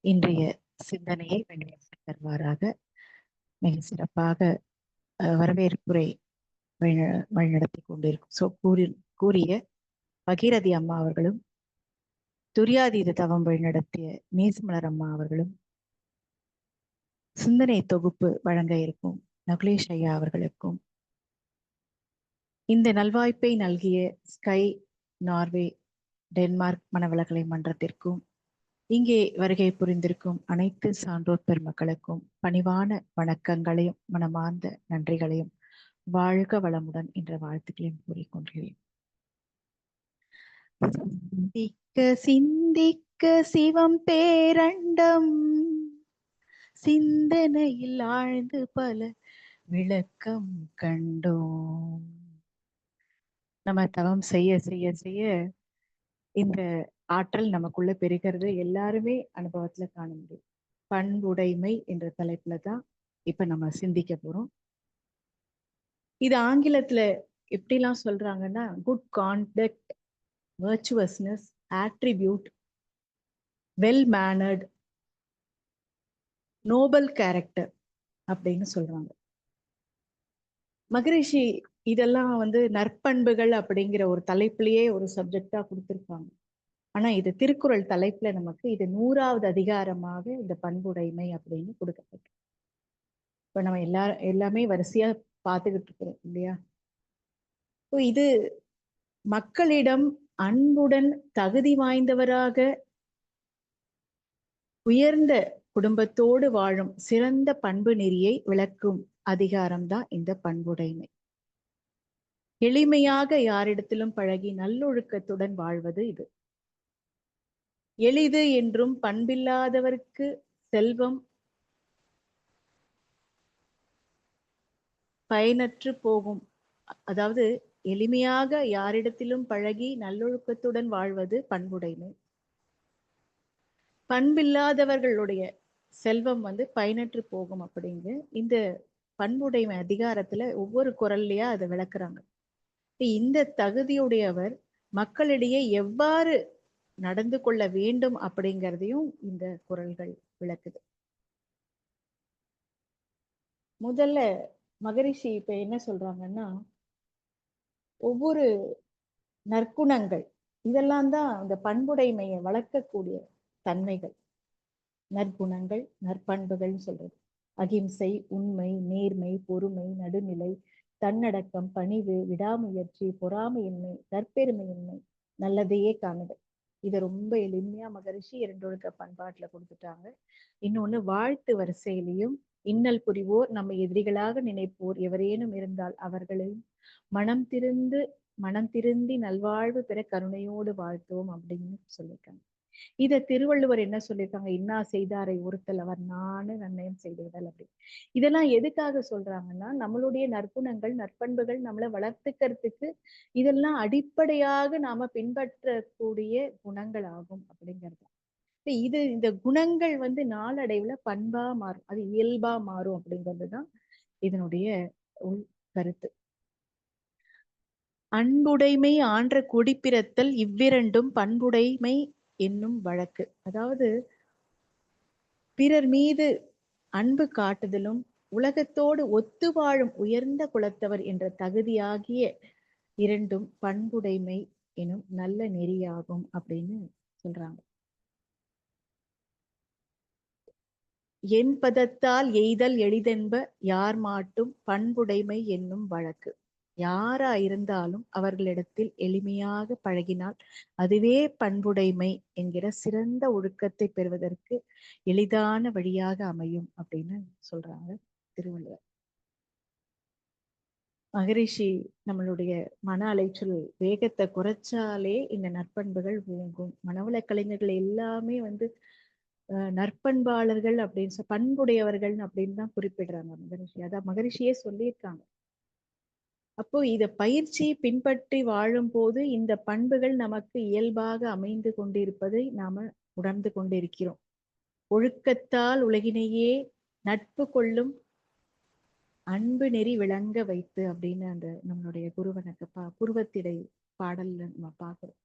இன்றைய சிந்தனையை வழிநடத்தி தருவாராக மிக சிறப்பாக வரவேற்புரை வழிநடத்தி கொண்டிருக்கும் கூறிய பகீரதி அம்மா அவர்களும், துரியாதீத தவம் வழிநடத்திய நேசமலர் அம்மா அவர்களும், சிந்தனை தொகுப்பு வழங்க இருக்கும் நகுலேஷ் ஐயா அவர்களுக்கும், இந்த நல்வாய்ப்பை நல்கிய ஸ்கை நார்வே டென்மார்க் மனவளக்கலை மன்றத்திற்கும், இங்கே வருகை புரிந்திருக்கும் அனைத்து சான்றோர் பெருமக்களுக்கும் பணிவான வணக்கங்களையும் மனமார்ந்த நன்றிகளையும் வாழ்க வளமுடன் என்ற வாழ்த்துக்களையும் கூறிக்கொள்கிறேன். சிந்திக்க சிந்திக்க சிவம் பேரண்டம், சிந்தனையில் ஆழ்ந்து பல விளக்கம் கண்டோம். நம்ம தவம் செய்ய செய்ய செய்ய இந்த ஆற்றல் நமக்குள்ள பெருகிறது எல்லாருமே அனுபவத்துல காண முடியும். பண்புடைமை என்ற தலைப்புல தான் இப்ப நம்ம சிந்திக்க போறோம். இது ஆங்கிலத்துல எப்படிலாம் சொல்றாங்கன்னா, good conduct, virtuousness, attribute, well mannered, noble character அப்படின்னு சொல்றாங்க. மகரிஷி இதெல்லாம் நற்பண்புகள் அப்படிங்கிற ஒரு தலைப்பிலேயே ஒரு சப்ஜெக்டா கொடுத்திருப்பாங்க. ஆனா இது திருக்குறள் தலைப்புல நமக்கு இது 100வது அதிகாரமாக இந்த பண்புடைமை அப்படின்னு கொடுக்கப்பட்டு, இப்ப நம்ம எல்லாமே வரிசையா பார்த்துக்கிட்டு இருக்கிறோம் இல்லையா? இது மக்களிடம் அன்புடன் தகுதி வாய்ந்தவராக உயர்ந்த குடும்பத்தோடு வாழும் சிறந்த பண்பு நெறியை விளக்கும் அதிகாரம்தான் இந்த பண்புடைமை. எளிமையாக யாரிடத்திலும் பழகி நல்லொழுக்கத்துடன் வாழ்வது இது. எளிது என்றும் பண்பில்லாதவர்க்கு செல்வம் பயனற்று போகும். அதாவது எளிமையாக யாரிடத்திலும் பழகி நல்லொழுக்கத்துடன் வாழ்வது பண்புடைமை. பண்பில்லாதவர்களுடைய செல்வம் பயனற்று போகும் அப்படிங்க இந்த பண்புடைமை அதிகாரத்துல ஒவ்வொரு குறள்லயா அதை விளக்குறாங்க. இந்த தகுதியுடையவர் மக்களிடையே எவ்வாறு நடந்து கொள்ள வேண்டும் அப்படிங்கிறதையும் இந்த குறள்கள் விளக்குது. முதல்ல மகரிஷி இப்ப என்ன சொல்றாங்கன்னா, ஒவ்வொரு நற்குணங்கள் இதெல்லாம் தான் இந்த பண்புடைமையை வளர்க்கக்கூடிய தன்மைகள். நற்குணங்கள், நற்பண்புகள் சொல்றது அகிம்சை, உண்மை, நேர்மை, பொறுமை, நடுநிலை, தன்னடக்கம், பணிவு, விடாமுயற்சி, பொறாமையின்மை, தற்பெருமையின்மை, நல்லதையே காணுதல். இதை ரொம்ப எளிமையா மகரிஷி 2 ஒழுக்க பண்பாட்டுல கொடுத்துட்டாங்க. இன்னொன்னு, வாழ்த்து வரிசையிலையும் இன்னல் புரிவோர் நம்ம எதிரிகளாக நினைப்போர் எவரேனும் இருந்தால் அவர்களையும் மனம் திருந்தி நல்வாழ்வு பெற கருணையோடு வாழ்த்துவோம் அப்படின்னு சொல்லியிருக்காங்க. இத திருவள்ளுவர் என்ன சொல்லியிருக்காங்க, இன்னா செய்தாரை ஒருத்தல் அவர் நானு நன்னயம் செய்துவிடல் அப்படி. இதெல்லாம் எதுக்காக சொல்றாங்கன்னா, நம்மளுடைய நற்குணங்கள், நற்பண்புகள் நம்மளை வளர்த்துக்கிறதுக்கு இதெல்லாம் அடிப்படையாக நாம பின்பற்றக்கூடிய குணங்கள் ஆகும் அப்படிங்கிறது. இந்த குணங்கள் நாளடைவுல பண்பா மாறும், அது இயல்பா மாறும் அப்படிங்கிறதுதான் இதனுடைய உள் கருத்து. அன்புடைமை ஆன்ற குடிப்பிறத்தல் இவ்விரண்டும் பண்புடைமை என்னும் வழக்கு. அதாவது பிறர் மீது அன்பு காட்டுதலும் உலகத்தோடு ஒத்து வாழும் உயர்ந்த குலத்தவர் என்ற தகுதியாகிய இரண்டும் பண்புடைமை எனும் நல்ல நெறியாகும் அப்படின்னு சொல்றாங்க. என் பதத்தால் எய்தல் எளிதென்ப யார் மாட்டும் பண்புடைமை என்னும் வழக்கு. யாரா இருந்தாலும் அவர்களிடத்தில் எளிமையாக பழகினால் அதுவே பண்புடைமை என்கிற சிறந்த ஒழுக்கத்தை பெறுவதற்கு எளிதான வழியாக அமையும் அப்படின்னு சொல்றாங்க திருவள்ளுவர். மகரிஷி நம்மளுடைய மன அலைச்சல் வேகத்தை குறைச்சாலே இந்த நற்பண்புகள் ஓங்கும். மனவள கலைஞர்கள் எல்லாமே நற்பண்பாளர்கள் அப்படின்னு பண்புடையவர்கள் அப்படின்னு தான் குறிப்பிடுறாங்க மகரிஷி. அதான் மகரிஷியே சொல்லியிருக்காங்க. அப்போ இத பயிற்சி பின்பற்றி வாழும் போது இந்த பண்புகள் நமக்கு இயல்பாக அமைந்து கொண்டிருப்பதை நாம உணர்ந்து கொண்டிருக்கிறோம். ஒழுக்கத்தால் உலகினையே நட்பு கொள்ளும் அன்பு நெறி விளங்க வைத்து அப்படின்னு அந்த நம்மளுடைய குருவனுக்கு புருவத்திடை பாடல்ல நம்ம பார்க்கிறோம்.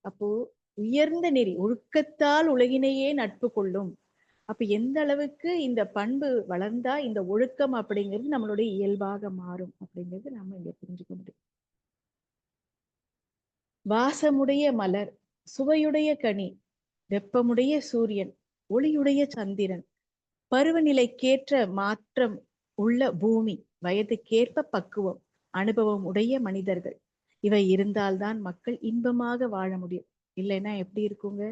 அப்போ உயர்ந்த நெறி, ஒழுக்கத்தால் உலகினையே நட்பு கொள்ளும். அப்ப எந்த அளவுக்கு இந்த பண்பு வளர்ந்தா இந்த ஒழுக்கம் அப்படிங்கிறது நம்மளுடைய இயல்பாக மாறும் அப்படிங்கிறது நாம இங்க புரிஞ்சுக்க முடியும். வாசமுடைய மலர், சுவையுடைய கனி, வெப்பமுடைய சூரியன், ஒளியுடைய சந்திரன், பருவநிலைக்கேற்ற மாற்றம் உள்ள பூமி, வயதுக்கேற்ப பக்குவம், அனுபவம் உடைய மனிதர்கள், இவை இருந்தால்தான் மக்கள் இன்பமாக வாழ முடியும். இல்லைன்னா எப்படி இருக்குங்க?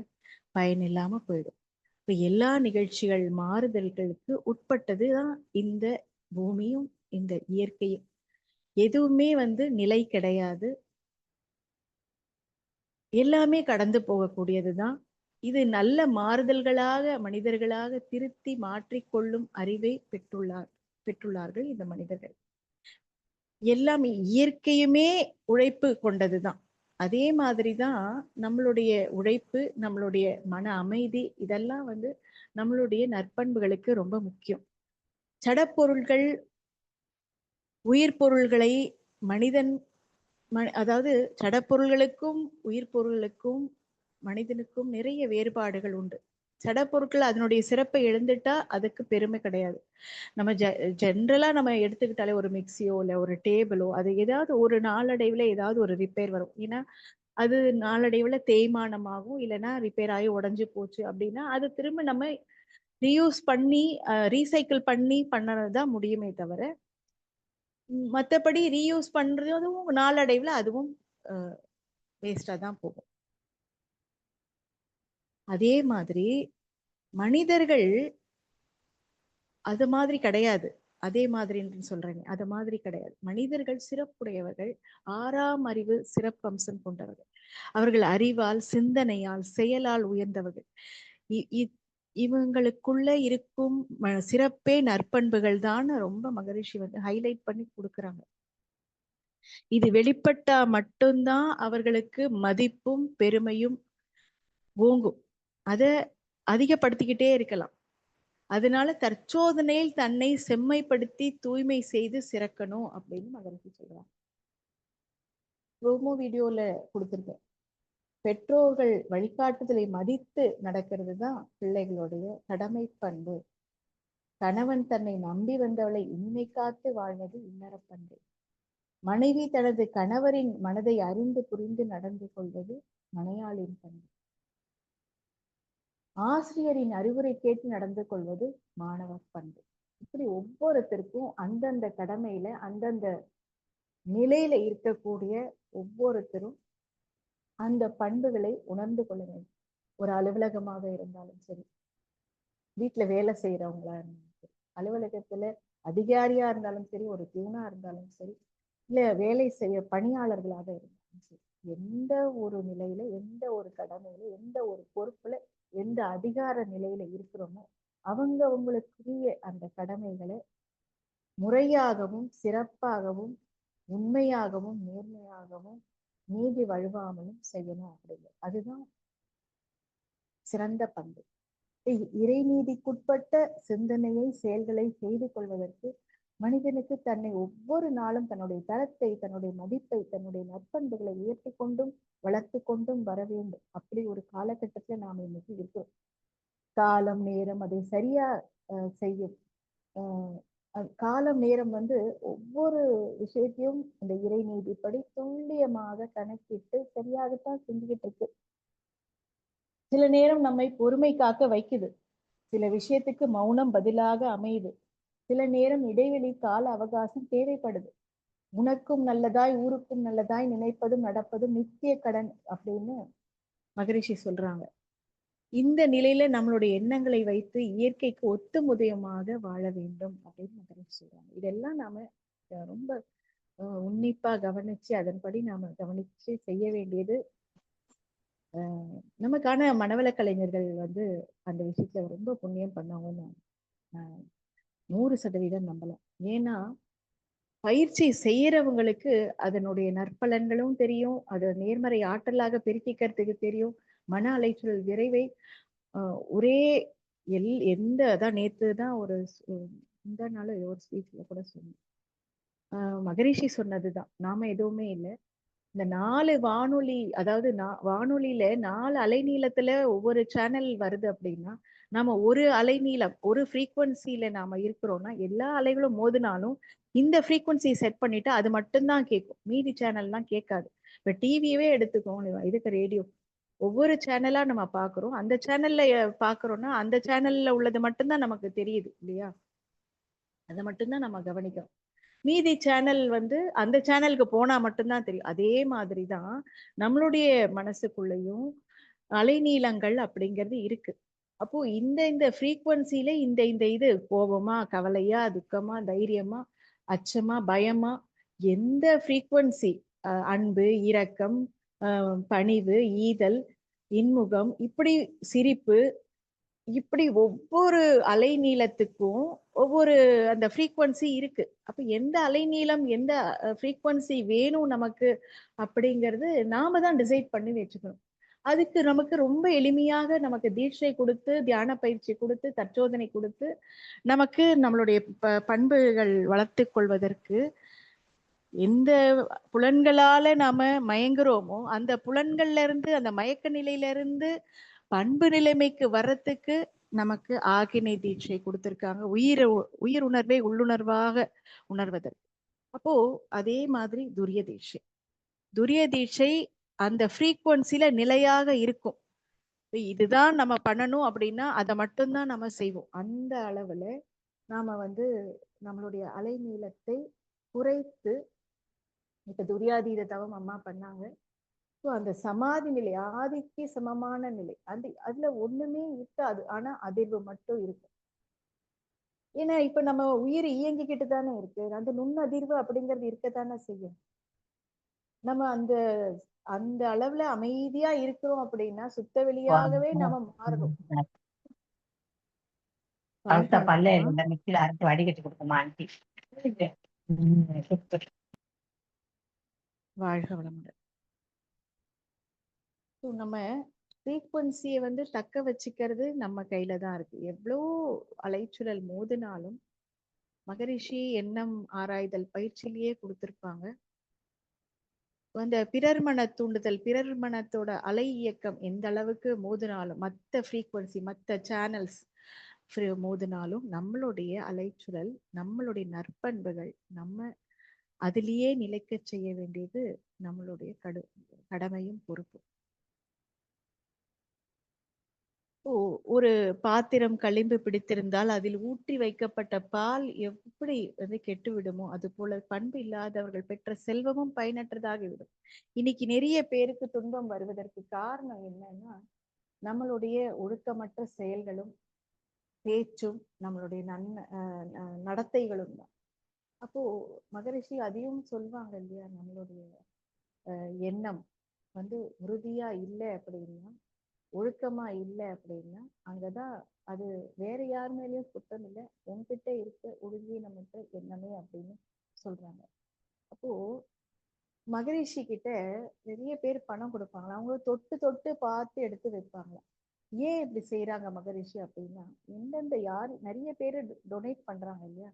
பயனில்லாம போயிடும். இப்ப எல்லா நிகழ்ச்சிகள் மாறுதல்களுக்கு உட்பட்டதுதான் இந்த பூமியும் இந்த இயற்கையும். எதுவுமே நிலை கிடையாது. எல்லாமே கடந்து போகக்கூடியதுதான். இது நல்ல மாறுதல்களாக மனிதர்களாக திருத்தி மாற்றிக்கொள்ளும் அறிவை பெற்றுள்ளார்கள் இந்த மனிதர்கள். எல்லாமே இயற்கையுமே உழைப்பு கொண்டதுதான். அதே மாதிரிதான் நம்மளுடைய உழைப்பு, நம்மளுடைய மன அமைதி, இதெல்லாம் நம்மளுடைய நற்பண்புகளுக்கு ரொம்ப முக்கியம். சடப்பொருள்கள், உயிர் பொருள்களை மனிதன் அதாவது சடப்பொருள்களுக்கும் உயிர் பொருள்களுக்கும் மனிதனுக்கும் நிறைய வேறுபாடுகள் உண்டு. சடப்பொருட்கள் அதனுடைய சிறப்பை எழுந்துட்டா அதுக்கு பெருமை கிடையாது. நம்ம ஜென்ரலா நம்ம எடுத்துக்கிட்டாலே ஒரு மிக்சியோ இல்ல ஒரு டேபிளோ, அது ஏதாவது ஒரு நாளடைவுல ஏதாவது ஒரு ரிப்பேர் வரும். ஏன்னா அது நாளடைவுல தேய்மானமாகும், இல்லைன்னா ரிப்பேர் ஆகி உடஞ்சு போச்சு அப்படின்னா அது திரும்ப நம்ம ரீயூஸ் பண்ணி ரீசைக்கிள் பண்ணி பண்ணதான் முடியுமே தவிர, மற்றபடி ரீயூஸ் பண்றதும் நாளடைவுல அதுவும் வேஸ்டா தான் போகும். அதே மாதிரி மனிதர்கள் அது மாதிரி கிடையாது. அதே மாதிரி சொல்றேன், அது மாதிரி கிடையாது. மனிதர்கள் சிறப்புடையவர்கள், 6ஆம் அறிவு சிறப்பம்சம் கொண்டவர்கள். அவர்கள் அறிவால், சிந்தனையால், செயலால் உயர்ந்தவர்கள். இவங்களுக்குள்ள இருக்கும் சிறப்பே நற்பண்புகள் தான் ரொம்ப மகரிஷி ஹைலைட் பண்ணி கொடுக்குறாங்க. இது வெளிப்பட்டா மட்டும்தான் அவர்களுக்கு மதிப்பும் பெருமையும் ஓங்கும். அதை அதிகப்படுத்திக்கிட்டே இருக்கலாம். அதனால தற்சோதனையில் தன்னை செம்மைப்படுத்தி தூய்மை செய்து சிறக்கணும் அப்படின்னு மகரிஷி சொல்றாங்க. ப்ரோமோ வீடியோல கொடுத்திருக்கேன். பெற்றோர்கள் வழிகாட்டுதலை மதித்து நடக்கிறது தான் பிள்ளைகளுடைய கடமை பண்பு. கணவன் தன்னை நம்பி வந்தவளை இனிமை காத்து வாழ்வது இன்னர பண்பு. மனைவி தனது கணவரின் மனதை அறிந்து புரிந்து நடந்து கொள்வது மனையாளின் பண்பு. ஆசிரியரின் அறிவுரை கேட்டு நடந்து கொள்வது மாணவர் பண்பு. இப்படி ஒவ்வொருத்தருக்கும் அந்தந்த கடமையில அந்தந்த நிலையில இருக்கக்கூடிய ஒவ்வொருத்தரும் அந்த பண்புகளை உணர்ந்து கொள்ள வேண்டும். ஒரு அலுவலகமாக இருந்தாலும் சரி, வீட்டுல வேலை செய்யறவங்களா இருந்தாலும் சரி, அலுவலகத்துல அதிகாரியா இருந்தாலும் சரி, ஒரு பியூனா இருந்தாலும் சரி, இல்ல வேலை செய்ய பணியாளர்களாக இருந்தாலும் சரி, எந்த ஒரு நிலையில, எந்த ஒரு கடமையில, எந்த ஒரு பொறுப்புல, எந்த அதிகார நிலையில இருக்கிறோமோ அவங்களுக்குரிய அந்த கடமைகளை முறையாகவும் சிறப்பாகவும் உண்மையாகவும் நேர்மையாகவும் நீதி வழுவாமலும் செய்யணும் அப்படிங்கிறது. அதுதான் சிறந்த பண்பு. இறைநீதிக்குட்பட்ட சிந்தனையை செயல்களை செய்து கொள்வதற்கு மனிதனுக்கு தன்னை ஒவ்வொரு நாளும் தன்னுடைய தரத்தை, தன்னுடைய மதிப்பை, தன்னுடைய நற்பண்புகளை உயர்த்தி கொண்டும் வளர்த்து கொண்டும் வர வேண்டும். அப்படி ஒரு காலகட்டத்துல நாம இன்னைக்கு இருக்கிறோம். காலம் நேரம் அதை சரியா செய்யும். காலம் நேரம் ஒவ்வொரு விஷயத்தையும் இந்த இறை நீதிப்படி துல்லியமாக கணக்கிட்டு சரியாகத்தான் செஞ்சுக்கிட்டு இருக்கு. சில நேரம் நம்மை பொறுமை காக்க வைக்குது. சில விஷயத்துக்கு மௌனம் பதிலாக அமையுது. சில நேரம் இடைவெளி கால அவகாசம் தேவைப்படுது. உனக்கும் நல்லதாய் ஊருக்கும் நல்லதாய் நினைப்பதும் நடப்பதும் நித்திய கடன் அப்படின்னு மகரிஷி சொல்றாங்க. இந்த நிலையில நம்மளுடைய எண்ணங்களை வைத்து இயற்கைக்கு ஒத்துமுதயமாக வாழ வேண்டும் அப்படின்னு மகரிஷி சொல்றாங்க. இதெல்லாம் நாம ரொம்ப உன்னிப்பா கவனிச்சு அதன்படி நாம கவனிச்சு செய்ய வேண்டியது நமக்கான மனவள கலைஞர்கள் அந்த விஷயத்துல ரொம்ப புண்ணியம் பண்ணாங்கன்னு நான் 100% நம்பலாம். ஏன்னா பயிற்சி செய்யறவங்களுக்கு அதனுடைய நற்பலன்களும் தெரியும், அது நேர்மறை ஆற்றலாக பெருக்கிக்கிறதுக்கு தெரியும். மன அலைச்சல் விரைவை ஒரே எந்த அதான் நேத்து தான் இந்த நாள் ஒரு ஸ்பீச்ல கூட சொன்னேன். மகரிஷி சொன்னதுதான், நாம எதுவுமே இல்லை, இந்த 4 வானொலி, அதாவது வானொலியில 4 அலைநீளத்துல ஒவ்வொரு சேனல் வருது அப்படின்னா, நாம ஒரு அலைநீளம், ஒரு ஃப்ரீக்வன்சில நாம இருக்கிறோம்னா, எல்லா அலைகளும் மோதினாலும் இந்த ஃப்ரீக்வன்சி செட் பண்ணிட்டா அது மட்டும் தான் கேட்கும். மீதி சேனல்லாம் கேட்காது. இப்ப டிவியவே எடுத்துக்கோங்க, இதுக்கு ரேடியோ. ஒவ்வொரு சேனலா நம்ம பார்க்குறோம். அந்த சேனல்ல பார்க்குறோம்னா, அந்த சேனல்ல உள்ளது மட்டும் தான் நமக்கு தெரியுது இல்லையா? அத மட்டும் தான் நம்ம கவனிக்கிறோம். மீதி சேனல் வந்து அந்த சேனலுக்கு போனா மட்டும் தான் தெரியும். அதே மாதிரி தான் நம்மளுடைய மனசுக்குள்ளயும் அலைநீளங்கள் அப்படிங்கிறது இருக்கு. அப்போ இந்த இந்த ஃப்ரீக்வன்சில இந்த இந்த இது கோபமா, கவலையா, துக்கமா, தைரியமா, அச்சமா, பயமா, எந்த ஃப்ரீக்வன்சி, அன்பு, இரக்கம், அ பணிவு, ஈதல், இன்முகம், இப்படி சிரிப்பு, இப்படி ஒவ்வொரு அலைநீளத்துக்கும் ஒவ்வொரு அந்த ஃப்ரீக்வன்சி இருக்கு. அப்ப எந்த அலைநீளம், எந்த ஃப்ரீக்வன்சி வேணும் நமக்கு அப்படிங்கிறது நாம தான் டிசைட் பண்ணி வச்சுக்கணும். அதுக்கு நமக்கு ரொம்ப எளிமையாக நமக்கு தீட்சை குடுத்து, தியான பயிற்சி குடுத்து, தற்சோதனை குடுத்து, நமக்கு நம்மளுடைய பண்புகள் வளர்த்துக் கொள்வதற்கு எந்த புலன்களால நாம மயங்குறோமோ, அந்த புலன்கள்ல இருந்து, அந்த மயக்க நிலையில இருந்து பண்பு நிலைமைக்கு வர்றதுக்கு நமக்கு ஆகினை தீட்சை கொடுத்திருக்காங்க. உயிர் உணர்வை உள்ளுணர்வாக உணர்வதற்கு. அப்போ அதே மாதிரி துரிய தீட்சை. துரிய தீட்சை அந்த ஃப்ரீக்வன்சில நிலையாக இருக்கும். இதுதான் நம்ம பண்ணணும் அப்படின்னா, அதை மட்டும்தான் நம்ம செய்வோம். அந்த அளவுல நாம வந்து நம்மளுடைய அலைநீளத்தை குறைத்து, இப்ப துரியாதீத தவம் அம்மா பண்ணாங்க. ஸோ அந்த சமாதி நிலை, ஆதிக்கு சமமான நிலை, அதுல ஒண்ணுமே இருக்காது. ஆனா அதிர்வு மட்டும் இருக்கும். ஏன்னா இப்ப நம்ம உயிர் இயங்கிக்கிட்டு தானே இருக்கு. அந்த நுண்ணதிர்வு அப்படிங்கிறது இருக்கத்தானே செய்யும். நம்ம அந்த அந்த அளவுல அமைதியா இருக்கிறோம் அப்படின்னா சுத்த வெளியாகவே நம்ம மாறுறோம். அடுத்த பல்ல வாழ்க இந்த மிக்சியில அரைச்சு வடிகட்டி கொடுக்குமா ஆண்டி? வளமுடன். நம்ம ஃப்ரீக்வன்சியை வந்து தக்க வச்சுக்கிறது நம்ம கையில தான் இருக்கு. எவ்வளோ அலைச்சுழல் மோதினாலும் மகரிஷி எண்ணம் ஆராய்தல் பயிற்சியிலேயே கொடுத்திருப்பாங்க. அந்த பிறர் மன தூண்டுதல், பிறர் மனத்தோட அலை இயக்கம் எந்த அளவுக்கு மோதினாலும், மற்ற ஃப்ரீக்வன்சி, மற்ற சேனல்ஸ் மோதினாலும் நம்மளுடைய அலைச்சுழல், நம்மளுடைய நற்பண்புகள் நம்ம அதிலேயே நிலைக்க செய்ய வேண்டியது நம்மளுடைய கடமையும் பொறுப்பு. ஒரு பாத்திரம் களிம்பு பிடித்திருந்தால் அதில் ஊற்றி வைக்கப்பட்ட பால் எப்படி வந்து கெட்டு விடுமோ, அது போல பண்பு இல்லாதவர்கள் பெற்ற செல்வமும் பயனற்றதாகிவிடும். இன்னைக்கு நிறைய பேருக்கு துன்பம் வருவதற்கு காரணம் என்னன்னா, நம்மளுடைய ஒழுக்கமற்ற செயல்களும் பேச்சும் நம்மளுடைய நடத்தைகளும் தான். அப்போ மகரிஷி அதையும் சொல்வாங்க இல்லையா, நம்மளுடைய எண்ணம் வந்து உறுதியா இல்லை அப்படின்னா, ஒழுக்கமா இல்லை அப்படின்னா, அங்கதான் அது வேற யார் மேலேயும் குற்றம் இல்லை, உன்கிட்ட இருக்க ஒழுங்கீனமற்ற எண்ணமே அப்படின்னு சொல்றாங்க. அப்போ மகரிஷி கிட்ட நிறைய பேர் பணம் கொடுப்பாங்களா, அவங்க தொட்டு தொட்டு பார்த்து எடுத்து வைப்பாங்களா. ஏன் இப்படி செய்யறாங்க மகரிஷி அப்படின்னா, எந்தெந்த யார் நிறைய பேர் டொனேட் பண்றாங்க இல்லையா,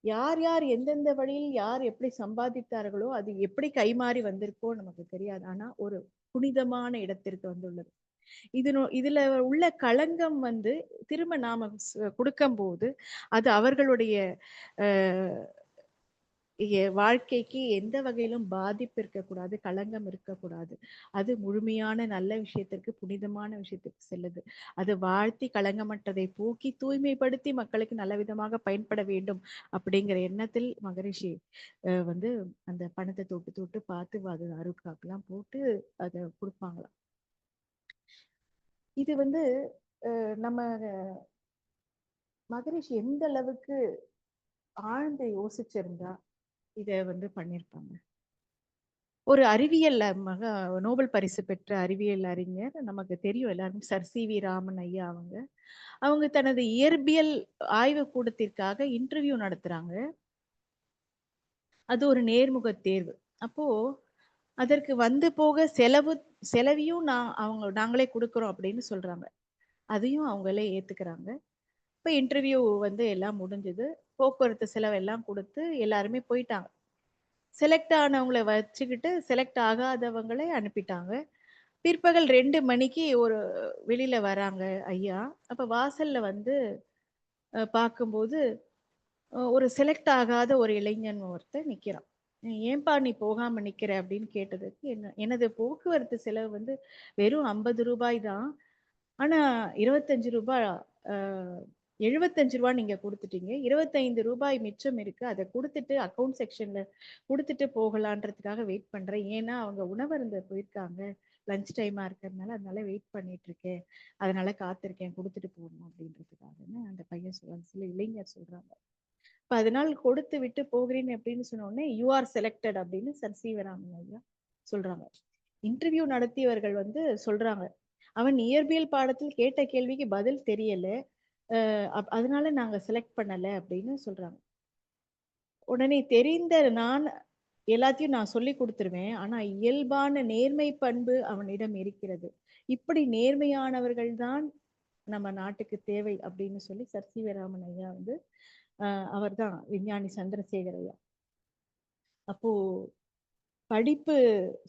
யார் யார் எந்தெந்த வழியில் யார் எப்படி சம்பாதித்தார்களோ அது எப்படி கைமாறி வந்திருக்கோ நமக்கு தெரியாது. ஆனா ஒரு புனிதமான இடத்திற்கு வந்துள்ளது. இதுல உள்ள களங்கம் வந்து திரும்ப நாம கொடுக்கும் போது அது அவர்களுடைய வாழ்க்கைக்கு எந்த வகையிலும் பாதிப்பு இருக்கக்கூடாது, களங்கம் இருக்கக்கூடாது. அது முழுமையான நல்ல விஷயத்திற்கு, புனிதமான விஷயத்திற்கு செல்லுது. அது வாழ்த்தி களங்கமற்றதை போக்கி தூய்மைப்படுத்தி மக்களுக்கு நல்ல விதமாக பயன்பட வேண்டும் அப்படிங்கிற எண்ணத்தில் மகரிஷி வந்து அந்த பணத்தை தொட்டு தொட்டு பார்த்து அது அருட்காக்கெல்லாம் போட்டு அதை கொடுப்பாங்களாம். இது வந்து நம்ம மகரிஷி எந்த அளவுக்கு ஆழ்ந்து யோசிச்சிருந்தா இத வந்து பண்ணிருப்பாங்க. ஒரு அறிவியல் நோபல் பரிசு பெற்ற அறிவியல் அறிஞர் நமக்கு தெரியும் எல்லாருமே, சர் சி.வி. ராமன் ஐயா. அவங்க தனது இயற்பியல் ஆய்வு கூடத்திற்காக இன்டர்வியூ நடத்துறாங்க. அது ஒரு நேர்முக தேர்வு. அப்போ அதற்கு வந்து போக செலவையும் நாங்களே கொடுக்குறோம் அப்படின்னு சொல்றாங்க. அதையும் அவங்களே ஏத்துக்கிறாங்க. இப்ப இன்டர்வியூ வந்து எல்லாம் முடிஞ்சது, போக்குவரத்து செலவு எல்லாம் கொடுத்து எல்லாருமே போயிட்டாங்க. செலக்ட் ஆனவங்கள வச்சுக்கிட்டு செலக்ட் ஆகாதவங்களை அனுப்பிட்டாங்க. பிற்பகல் 2 மணிக்கு ஒரு வெளியில வராங்க ஐயா. அப்ப வாசல்ல வந்து பார்க்கும்போது ஒரு செலக்ட் ஆகாத ஒரு இளைஞன் ஒருத்தன் நிக்கிறான். "ஏன்பா நீ போகாம நிக்கிற?" அப்படின்னு கேட்டதுக்கு, எனது போக்குவரத்து செலவு வந்து வெறும் ₹50 தான். ஆனா ரூ. 25 அ ரூ. 75 நீங்க குடுத்துட்டீங்க. ரூ. 25 மிச்சம் இருக்கு. அத குடுத்துட்டு அக்கவுண்ட் செக்ஷன்ல குடுத்துட்டு போகலான்றதுக்காக வெயிட் பண்றேன். ஏன்னா, அவங்க உணவருந்த போயிருக்காங்க. லஞ்ச் டைமா இருக்கிறதுனால, அதனால வெயிட் பண்ணிட்டு இருக்கேன். அதனால காத்திருக்கேன். குடுத்துட்டு போணும் அப்படின்றதுக்காகன்னு அந்த பையன் சொல்றான். சில இளைஞர் சொல்றாங்க. இப்ப அதனால் கொடுத்து விட்டு போகிறேன் அப்படின்னு சொன்ன உடனே, "யூ ஆர் செலக்டட்" அப்படின்னு சர் சி.வி.ராமன் ஐயா சொல்றாங்க. இன்டர்வியூ நடத்தியவர்கள் வந்து சொல்றாங்க. "அவன் இயற்பியல் பாடத்தில் கேட்ட கேள்விக்கு பதில் தெரியல. அதனால நாங்க செலக்ட் பண்ணல" அப்படின்னு சொல்றாங்க. உடனே தெரிந்த நான் எல்லாத்தையும் நான் சொல்லிக் குடுத்துருவேன். ஆனா இயல்பான நேர்மை பண்பு அவனிடம் இருக்கிறது. இப்படி நேர்மையானவர்கள் தான் நம்ம நாட்டுக்கு தேவை அப்படின்னு சொல்லி சர் சி.வி. ராமன் ஐயா வந்து அவர்தான் விஞ்ஞானி சந்திரசேகர் ஐயா. அப்போ படிப்பு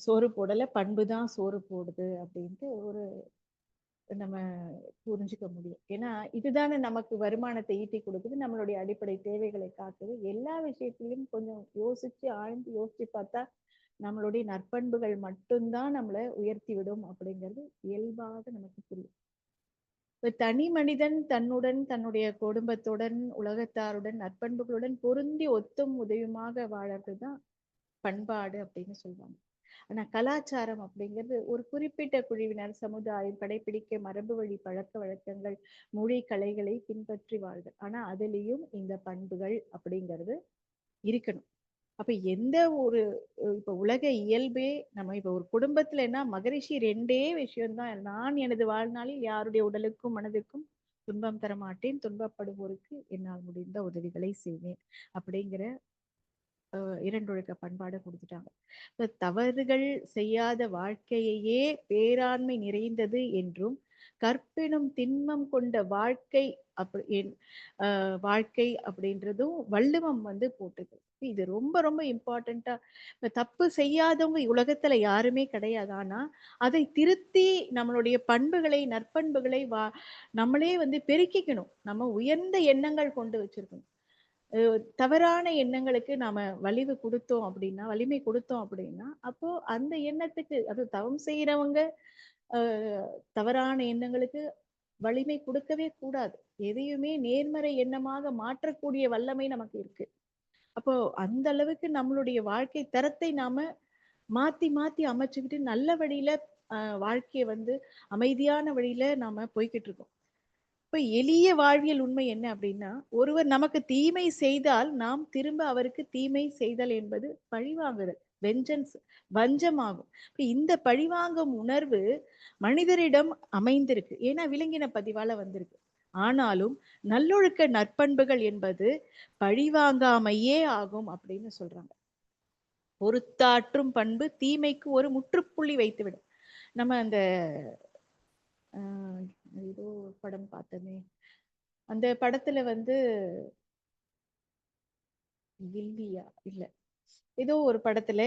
சோறு போடல, பண்பு தான் சோறு போடுது அப்படின்ட்டு ஒரு நம்ம புரிஞ்சுக்க முடியும். ஏன்னா, இதுதானே நமக்கு வருமானத்தை ஈட்டி கொடுக்குது. நம்மளுடைய அடிப்படை தேவைகளை காக்குது. எல்லா விஷயத்திலும் கொஞ்சம் யோசிச்சு, ஆழ்ந்து யோசிச்சு பார்த்தா, நம்மளுடைய நற்பண்புகள் மட்டும்தான் நம்மள உயர்த்தி விடும் அப்படிங்கிறது இயல்பாக நமக்கு புரியும். இப்ப தனி மனிதன் தன்னுடன், தன்னுடைய குடும்பத்துடன், உலகத்தாருடன், நற்பண்புகளுடன் பொருந்தி ஒத்தும் உதவியுமாக வாழறது தான் பண்பாடு அப்படின்னு சொல்லுவாங்க. ஆனா கலாச்சாரம் அப்படிங்கிறது ஒரு குறிப்பிட்ட குழுவினர் சமுதாயம் கடைபிடிக்க மரபு வழி பழக்க வழக்கங்கள் மொழி கலைகளை பின்பற்றி வாழ்தல். ஆனா அதுலயும் இந்த பண்புகள் அப்படிங்கிறது இருக்கணும். அப்ப எந்த ஒரு இப்ப உலக இயல்பே நம்ம இப்ப ஒரு குடும்பத்துலன்னா மகரிஷி 2 விஷயம்தான். நான் எனது வாழ்நாளில் யாருடைய உடலுக்கும் மனதிற்கும் துன்பம் தர மாட்டேன். துன்பப்படுவோருக்கு என்னால் முடிந்த உதவிகளை செய்வேன் அப்படிங்கிற இரண்டொழுக்க பண்பாட குடுத்துட்டாங்க. தவறுகள் செய்யாத வாழ்க்கையையே பேராண்மை நிறைந்தது என்றும், கற்பினும் திண்மம் கொண்ட வாழ்க்கை வாழ்க்கை அப்படின்றதும் வள்ளுவம் வந்து போட்டிருக்கு. இது ரொம்ப ரொம்ப இம்பார்ட்டன்ட்டா தப்பு செய்யாதவங்க உலகத்துல யாருமே கிடையாது. ஆனா, அதை திருத்தி நம்மளுடைய பண்புகளை, நற்பண்புகளை நம்மளே வந்து பெருக்கிக்கணும். நம்ம உயர்ந்த எண்ணங்கள் கொண்டு வச்சிருக்கணும். தவறான எண்ணங்களுக்கு நாம வலிமை கொடுத்தோம் அப்படின்னா, அப்போ அந்த எண்ணத்துக்கு அது தவம் செய்யறவங்க தவறான எண்ணங்களுக்கு வலிமை கொடுக்கவே கூடாது. எதையுமே நேர்மறை எண்ணமாக மாற்றக்கூடிய வல்லமை நமக்கு இருக்கு. அப்போ அந்த அளவுக்கு நம்மளுடைய வாழ்க்கை தரத்தை நாம மாத்தி மாத்தி அமைச்சுக்கிட்டு நல்ல வழியில வாழ்க்கைய வந்து அமைதியான வழியில நாம போய்க்கிட்டு இருக்கோம். இப்ப எளிய வாழ்வியல் உண்மை என்ன அப்படின்னா, ஒருவர் நமக்கு தீமை செய்தால் நாம் திரும்ப அவருக்கு தீமை செய்தல் என்பது பழிவாங்குதல். வெஞ்சன்ஸ் வஞ்சமாகும். இப்ப இந்த பழிவாங்கும் உணர்வு மனிதரிடம் அமைந்திருக்கு. ஏன்னா விலங்கின பதிவால வந்திருக்கு. ஆனாலும் நல்லொழுக்க நற்பண்புகள் என்பது பழிவாங்காமையே ஆகும் அப்படின்னு சொல்றாங்க. பொறுத்தாற்றும் பண்பு தீமைக்கு ஒரு முற்றுப்புள்ளி வைத்துவிடும். நம்ம அந்த ஏதோ படம் பார்த்தோமே. அந்த படத்துல வந்து கில்லியா? இல்ல. ஏதோ ஒரு படத்துல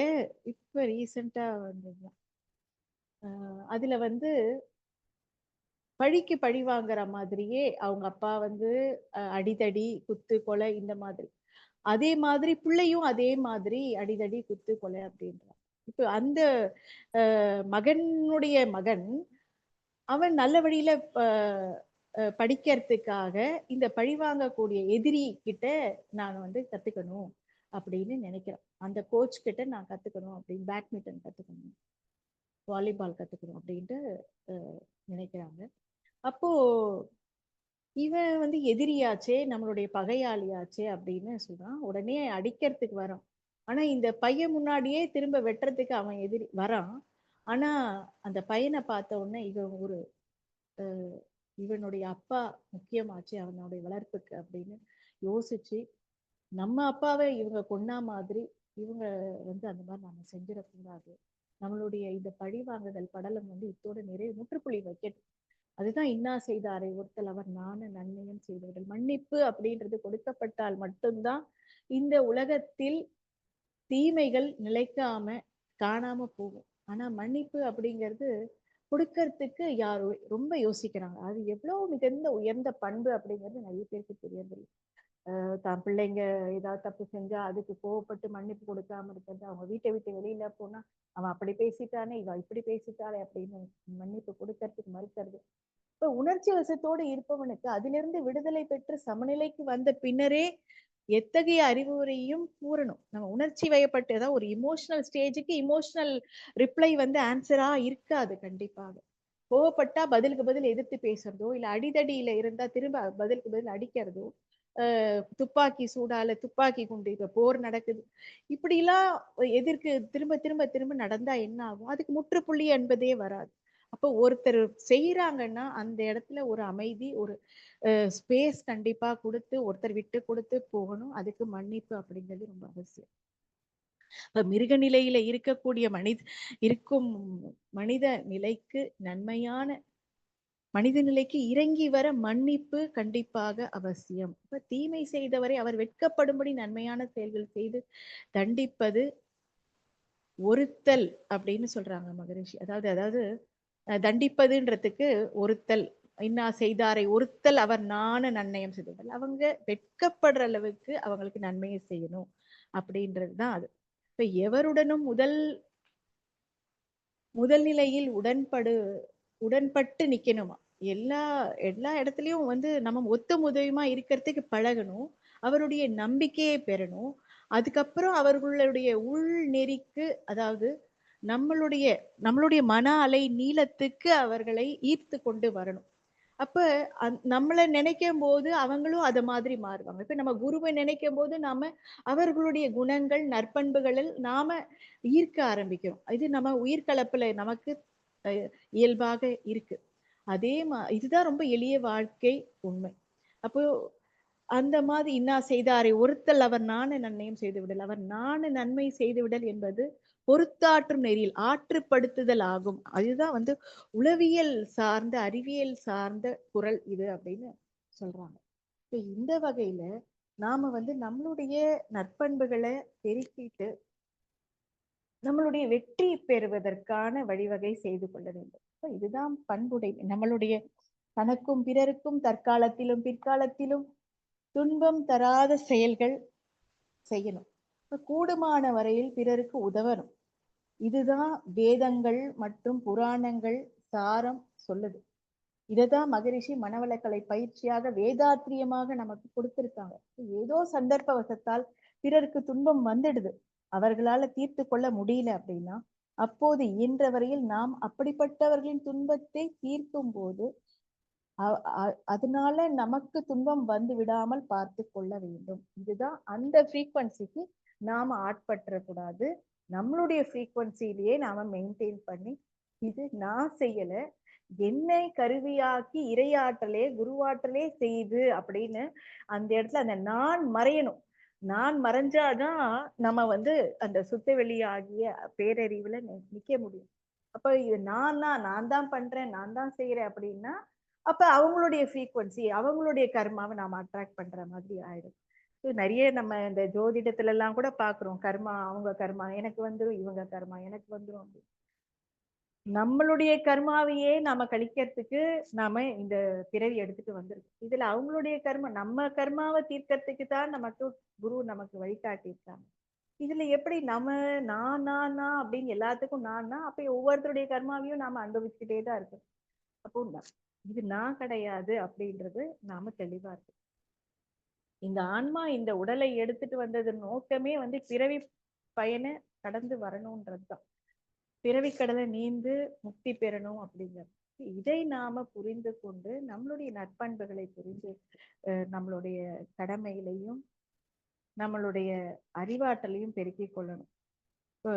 இப்ப ரீசென்ட்டா வந்ததுதான். அதுல வந்து பழிக்கு பழி வாங்குற மாதிரியே அவங்க அப்பா வந்து அடிதடி, குத்து, கொலை இந்த மாதிரி. அதே மாதிரி பிள்ளையும் அதே மாதிரி அடிதடி, குத்து, கொலை அப்படின்றான். இப்ப அந்த மகனுடைய மகன் அவன் நல்ல வழியில படிக்கிறதுக்காக இந்த பழிவாங்கக்கூடிய எதிரி கிட்ட நான் வந்து கத்துக்கணும் அப்படின்னு நினைக்கிறேன். அந்த கோச் கிட்ட நான் கத்துக்கணும் அப்படின்னு பேட்மிண்டன் கத்துக்கணும், வாலிபால் கத்துக்கணும் அப்படின்ட்டு நினைக்கிறாங்க. அப்போ இவன் வந்து எதிரியாச்சே, நம்மளுடைய பகையாளியாச்சே அப்படின்னு சொல்றான். உடனே அடிக்கிறதுக்கு வரான். ஆனா இந்த பையன் முன்னாடியே திரும்ப வெட்டுறதுக்கு அவன் எதிரி வரான். ஆனா அந்த பையனை பார்த்த உடனே இவன் ஒரு இவனுடைய அப்பா முக்கியமாச்சு அவனுடைய வளர்ப்புக்கு அப்படின்னு யோசிச்சு நம்ம அப்பாவை இவங்க கொன்னா மாதிரி இவங்க வந்து அந்த மாதிரி நாம செஞ்சிடக்கூடாது. நம்மளுடைய இந்த பழி வாங்குதல் படலம் வந்து இத்தோட நிறைய முற்றுப்புள்ளி வைக்கட்டும். அதுதான் இன்னா செய்தாரை ஒருத்தல் அவர் நாண நன்மையும் செய்தவர்கள். மன்னிப்பு அப்படின்றது கொடுக்கப்பட்டால் மட்டும்தான் இந்த உலகத்தில் தீமைகள் நிலைக்காம காணாம போகும். ஆனா மன்னிப்பு அப்படிங்கிறது கொடுக்கறதுக்கு யாரும் ரொம்ப யோசிக்கிறாங்க. அது எவ்வளவு மிகுந்த உயர்ந்த பண்பு அப்படிங்கிறது நிறைய பேருக்கு தெரியறதில்ல. தான் பிள்ளைங்க ஏதாவது தப்பு செஞ்சா அதுக்கு கோவப்பட்டு மன்னிப்பு கொடுக்காம இருக்கிறது, அவங்க வீட்டை விட்டு வெளியில போனா அவன் அப்படி பேசிட்டானே இவ இப்படி பேசிட்டாளே அப்படின்னு மன்னிப்பு கொடுக்கறதுக்கு மறுக்கிறது. இப்ப உணர்ச்சி வசத்தோடு இருப்பவனுக்கு அதிலிருந்து விடுதலை பெற்று சமநிலைக்கு வந்த பின்னரே எத்தகைய அறிவுரையும் கூறணும். நம்ம உணர்ச்சி வயப்பட்டு அதாவது ஒரு இமோஷனல் ஸ்டேஜுக்கு இமோஷனல் ரிப்ளை வந்து ஆன்சரா இருக்காது கண்டிப்பாக. கோவப்பட்டா பதிலுக்கு பதில் எதிர்த்து பேசுறதோ, இல்ல அடிதடியில இருந்தா திரும்ப பதிலுக்கு பதில் அடிக்கிறதோ, துப்பாக்கி சூடால துப்பாக்கி குண்டு இப்ப போர் நடக்குது. இப்படிலாம் எதிர்க்கு திரும்ப திரும்ப திரும்ப நடந்தா என்ன ஆகும்? அதுக்கு முற்றுப்புள்ளி என்பதே வராது. அப்போ ஒருத்தர் செய்யறாங்கன்னா அந்த இடத்துல ஒரு அமைதி, ஒரு ஸ்பேஸ் கண்டிப்பா குடுத்து ஒருத்தர் விட்டு கொடுத்து போகணும். அதுக்கு மன்னிப்பு அப்படிங்கிறது ரொம்ப அவசியம். இப்ப மிருக நிலையில இருக்கக்கூடிய இருக்கும் மனித நிலைக்கு நன்மையான மனித நிலைக்கு இறங்கி வர மன்னிப்பு கண்டிப்பாக அவசியம். இப்ப தீமை செய்தவரை அவர் வெட்கப்படும்படி நன்மையான செயல்கள் செய்து தண்டிப்பது ஒருத்தல் அப்படின்னு சொல்றாங்க மகரிஷி. அதாவது அதாவது தண்டிப்பதுன்றதுக்கு ஒருத்தல், இன்னா செய்தாரை ஒருத்தல் அவர் நாண நன்னயம் செய்தல். அவங்க வெட்கப்படுற அளவுக்கு அவங்களுக்கு நன்மையை செய்யணும் அப்படின்றதுதான் அது. இப்ப எவருடனும் முதல் நிலையில் உடன்பட்டு நிக்கணுமா. எல்லா எல்லா இடத்துலயும் வந்து நம்ம ஒத்தமுதவியுமா இருக்கிறதுக்கு பழகணும். அவருடைய நம்பிக்கையை பெறணும். அதுக்கப்புறம் அவர்களுடைய உள் நெறிக்கு, அதாவது நம்மளுடைய நம்மளுடைய மன அலை நீளத்துக்கு அவர்களை ஈர்த்து கொண்டு வரணும். அப்ப நம்மள நினைக்கும் போது அவங்களும் அத மாதிரி மாறுவாங்க. இப்ப நம்ம குருவை நினைக்கும் போது நாம அவர்களுடைய குணங்கள், நற்பண்புகளில் நாம ஈர்க்க ஆரம்பிக்கிறோம். இது நம்ம உயிர்கலப்புல நமக்கு இயல்பாக இருக்கு. இதுதான் ரொம்ப எளிய வாழ்க்கை உண்மை. அப்போ அந்த மாதிரி இன்னா செய்தாரை ஒருத்தல் அவர் நாண நன்மையும் செய்து விடல். அவர் நாண நன்மை செய்து விடல் என்பது பொறுத்தாற்றும் நெறியில் ஆற்றுப்படுத்துதல் ஆகும். அதுதான் வந்து உளவியல் சார்ந்த, அறிவியல் சார்ந்த குறள் இது அப்படின்னு சொல்றாங்க. இப்ப இந்த வகையில நாம வந்து நம்மளுடைய நற்பண்புகளை பெருக்கிட்டு நம்மளுடைய வெற்றி பெறுவதற்கான வழிவகை செய்து கொள்ள வேண்டும். இதுதான் பண்புடை. நம்மளுடைய தனக்கும் பிறருக்கும் தற்காலத்திலும் பிற்காலத்திலும் துன்பம் தராத செயல்கள் செய்யணும். கூடுமான வரையில் பிறருக்கு உதவணும். இதுதான் வேதங்கள் மற்றும் புராணங்கள் சாரம் சொல்லுது. இததான் மகரிஷி மனவளக்கலை பயிற்சியாக வேதாத்திரியமாக நமக்கு கொடுத்திருக்காங்க. ஏதோ சந்தர்ப்ப வசத்தால் பிறருக்கு துன்பம் வந்துடுது, அவர்களால தீர்த்து கொள்ள முடியல அப்படின்னா, அப்போது இயன்ற வரையில் நாம் அப்படிப்பட்டவர்களின் துன்பத்தை தீர்க்கும் போது அதனால நமக்கு துன்பம் வந்து விடாமல் பார்த்து கொள்ள வேண்டும். இதுதான் அந்த ஃப்ரீக்வன்சிக்கு நாம ஆட்பற்றக்கூடாது. நம்மளுடைய ஃப்ரீக்வன்சிலேயே நாம மெயின்டைன் பண்ணி, இது நான் செய்யல, என்னை கருவியாக்கி இறையாற்றலே குருவாற்றலே செய்து அப்படின்னு அந்த இடத்துல அந்த நான் மறையணும். நான் மறைஞ்சாதான் நம்ம வந்து அந்த சுத்த வெளியாகிய பேரறிவுல நிக்க முடியும். அப்ப இது நான் தான் பண்றேன், நான் தான் செய்யறேன் அப்படின்னா, அப்ப அவங்களுடைய ஃப்ரீக்வன்சி, அவங்களுடைய கர்மாவை நாம அட்ராக்ட் பண்ற மாதிரி ஆயிடும். நிறைய நம்ம இந்த ஜோதிடத்துல எல்லாம் கூட பாக்குறோம், கர்மா அவங்க கர்மா எனக்கு வந்துரும், இவங்க கர்மா எனக்கு வந்துரும் அப்படி. நம்மளுடைய கர்மாவையே நாம கழிக்கிறதுக்கு நாம இந்த பிறவி எடுத்துட்டு வந்திருக்கோம். இதுல அவங்களுடைய கர்மா, நம்ம கர்மாவை தீர்க்கறதுக்கு தான் நமக்கு குரு நமக்கு வழிகாட்டி இருக்காங்க. இதுல எப்படி நான் அப்படின்னு எல்லாத்துக்கும் அப்ப ஒவ்வொருத்தருடைய கர்மாவையும் நாம அனுபவிச்சுட்டே தான் இருக்கோம். அப்போ இது நான் கிடையாது அப்படின்றது நாம தெளிவா இருக்கு. இந்த ஆன்மா இந்த உடலை எடுத்துட்டு வந்தது நோக்கமே வந்து பிறவி பயனை கடந்து வரணும்ன்றதுதான். பிறவி கடலை நீந்து முக்தி பெறணும் அப்படிங்கிறது. இதை நாம புரிந்து கொண்டு நம்மளுடைய நற்பண்புகளை புரிந்து நம்மளுடைய கடமையிலையும் நம்மளுடைய அறிவாற்றலையும் பெருக்கிக் கொள்ளணும். இப்போ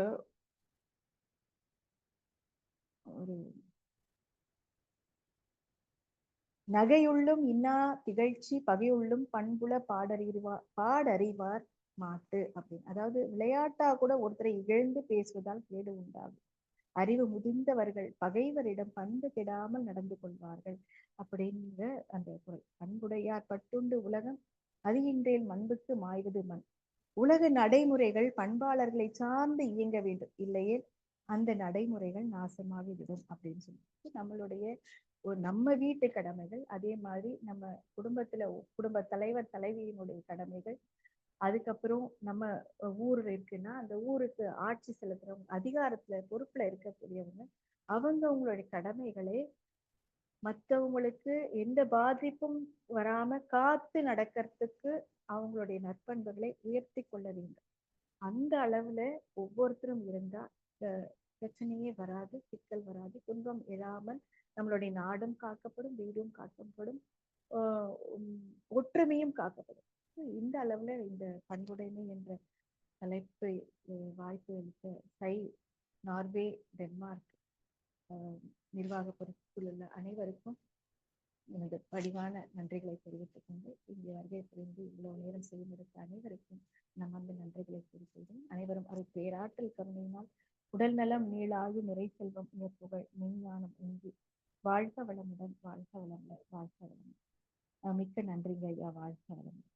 ஒரு நகையுள்ளும் இன்னா திகழ்ச்சி பகையுள்ளும் பண்புல பாடறிவார் மாட்டு அப்படின்னு. அதாவது விளையாட்டா கூட ஒருத்தரை இகழ்ந்து பேசுவதால் கேடு உண்டாகும். அறிவு முதிர்ந்தவர்கள் பகைவரிடம் பண்பு கெடாமல் நடந்து கொள்வார்கள் அப்படிங்கிற அந்த குரல். பண்புடையார் பட்டுண்டு உலகம் அதிகின்றேல் மண்புக்கு மாய்வது மண். உலக நடைமுறைகள் பண்பாளர்களை சார்ந்து இயங்க வேண்டும், இல்லையே அந்த நடைமுறைகள் நாசமாகி விடும் அப்படின்னு சொல்லிட்டு நம்மளுடைய நம்ம வீட்டு கடமைகள், அதே மாதிரி நம்ம குடும்பத்துல குடும்ப தலைவர் தலைவியினுடைய கடமைகள், அதுக்கப்புறம் நம்ம ஊர் இருக்குன்னா அந்த ஊருக்கு ஆட்சி செலுத்துறவங்க, அதிகாரத்துல பொறுப்புல இருக்கக்கூடியவங்க, அவங்களுடைய கடமைகளை மற்றவங்களுக்கு எந்த பாதிப்பும் வராம காத்து நடக்கிறதுக்கு அவங்களுடைய நற்பண்புகளை உயர்த்தி கொள்ள வேண்டும். அந்த அளவுல ஒவ்வொருத்தரும் இருந்தா பிரச்சனையே வராது, சிக்கல் வராது, துன்பம் எழாமல் நம்மளுடைய நாடும் காக்கப்படும், வீடும் காக்கப்படும், ஒற்றுமையும் காக்கப்படும். இந்த அளவுல இந்த பண்புடைமை என்ற தலைப்பை வாய்ப்பு அளித்த சை நார்வே டென்மார்க் நிர்வாக பொறுப்பில் உள்ள அனைவருக்கும் எனது பணிவான நன்றிகளை தெரிவித்துக் கொண்டு இங்கே வருகை புரிந்து இவ்வளவு நேரம் செய்திருக்க அனைவருக்கும் நம் வந்து நன்றிகளை தெரிவிக்கிறேன். அனைவரும் ஒரு பேராற்றல் கருணையினால் உடல் நலம், நீளாயு, நிறை செல்வம், புகழ், மெய்ஞானம் இன்றி வாழ்க வளமுடன், வாழ்க வளமுடன், வாழ்க வளமுடன். மிக்க நன்றிங்க ஐயா, வாழ்க வளமுடன்.